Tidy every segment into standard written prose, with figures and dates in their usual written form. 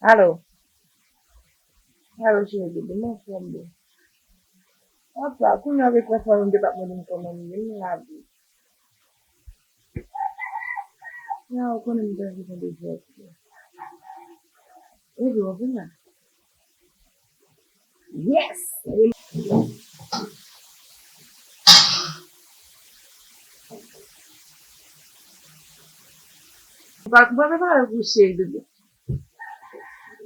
Aló. Aló, chérie, demain sombre. Apa, aku nak request orang dia tak boleh komen ni lagi. Ya, aku nak minta kita dibuat. Dua benar. Yes. Berapa aku share dulu.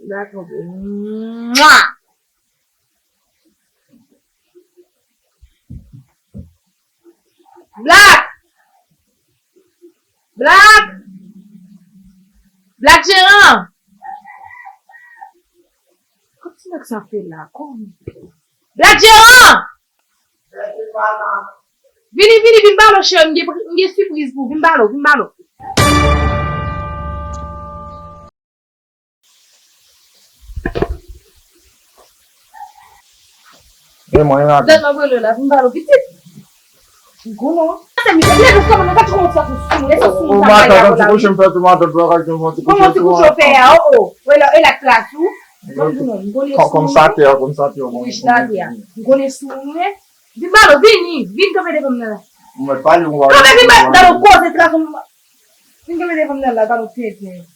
Dah kau. Mwah. Black! Black! Black Gérard! Qu'est-ce que ça fait là? Comme... Black Gérard! Vini, bimbalo, cher. M'y surprise pour bimbalo. Donne-moi le là, bimbalo, vite. Gono. Come Bimbalo, vieni che vede come Ma parli un po'. Come dallo cose tra vieni che vede come la dallo piede.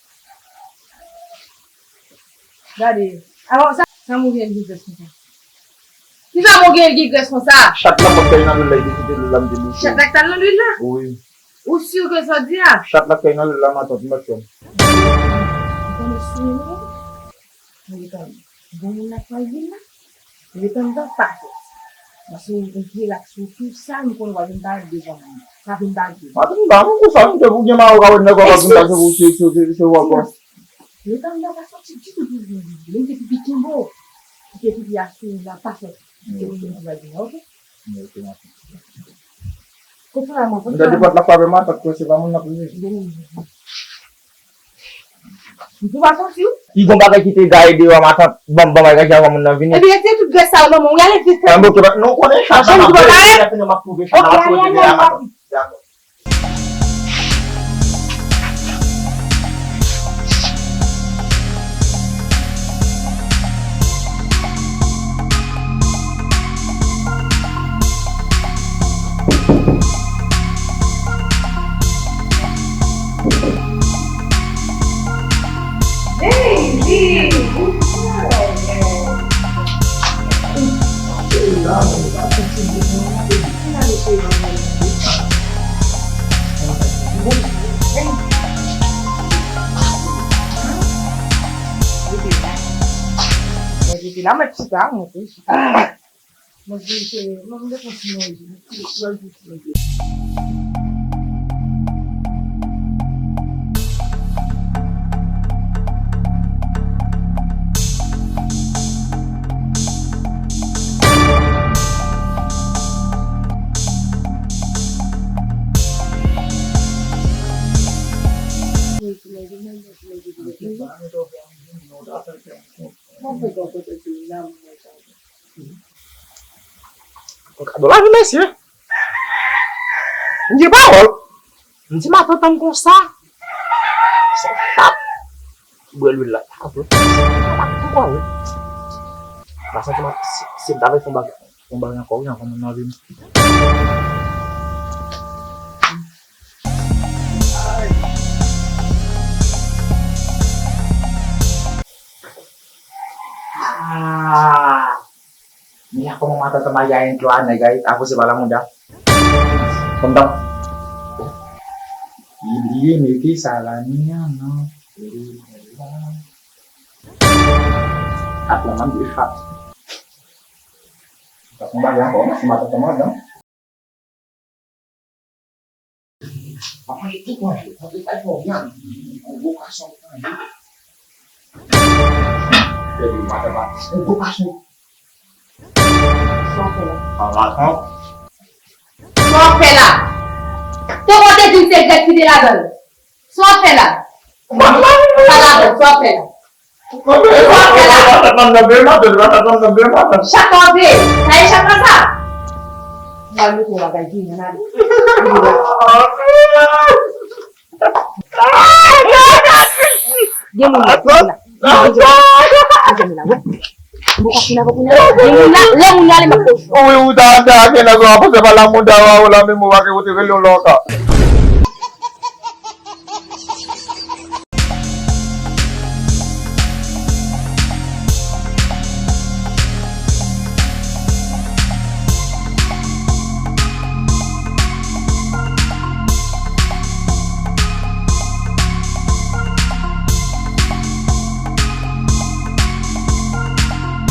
Dadi. Allora, siamo che di questo. Siamo che di questo sa. Shatla patay na lulay dito lang din. Shatla tan lula. Oui. Usio che so dia. Shatla kay na lula matot masyon. Come sono? Mi dicono, buona pagina. Mi dicono da parte. Mas yung relax mo, saan ko nagawin di ba? Sabi dahil. Matang dami ko saan ka bunya makakawin na kakaganda sa busi sa wako. Ito ang nakasok si Chito. Hindi pipikin mo. Hindi pipiyasin na pasok. Hindi mo yung nagawin. Okay? Kung saan mo. Hindi dapat lakpabe matat ko sila mo nakunin. Ito ba sa siyo? Igong bagay kita gaya diwa matat bambamay ka siya mo na vini. Eh bien, tu dois savoir mon gars les Tambo kiba no ko na siya. Ano ba tayo? Ano makube siya na makube niya. Là, mais tu pars, moi, moi, je vais continuer. Adolah ni Messi. Hindi bawal. Hindi matutang ko sa. Setat. Bulan apa? Wow. Rasa cuma sim tapi pembagian kau yang kamu nolin. Ini aku mau mata temayain tuan guys. Aku si balang muda. Tentang ini miki salahnya no. At naman di hat. Tak kembali ako mata temayan. Apa itu kau? Tapi tak bohong. Buka sopan. Jadi mata buka sopan. Sois là. Toi, on t'a dit que c'est qui de la gueule. Sois là. Pas là, sois là. Chacun fait. Chacun ça. Lalu tu orang gaji mana? Dia mau nak. Diyan na, weh. Bukas na ako na. Lang nga rin ako. Uwi utang sa akin, nagawa ko sa palang mo daw, wala may mawaki uti ka loloka.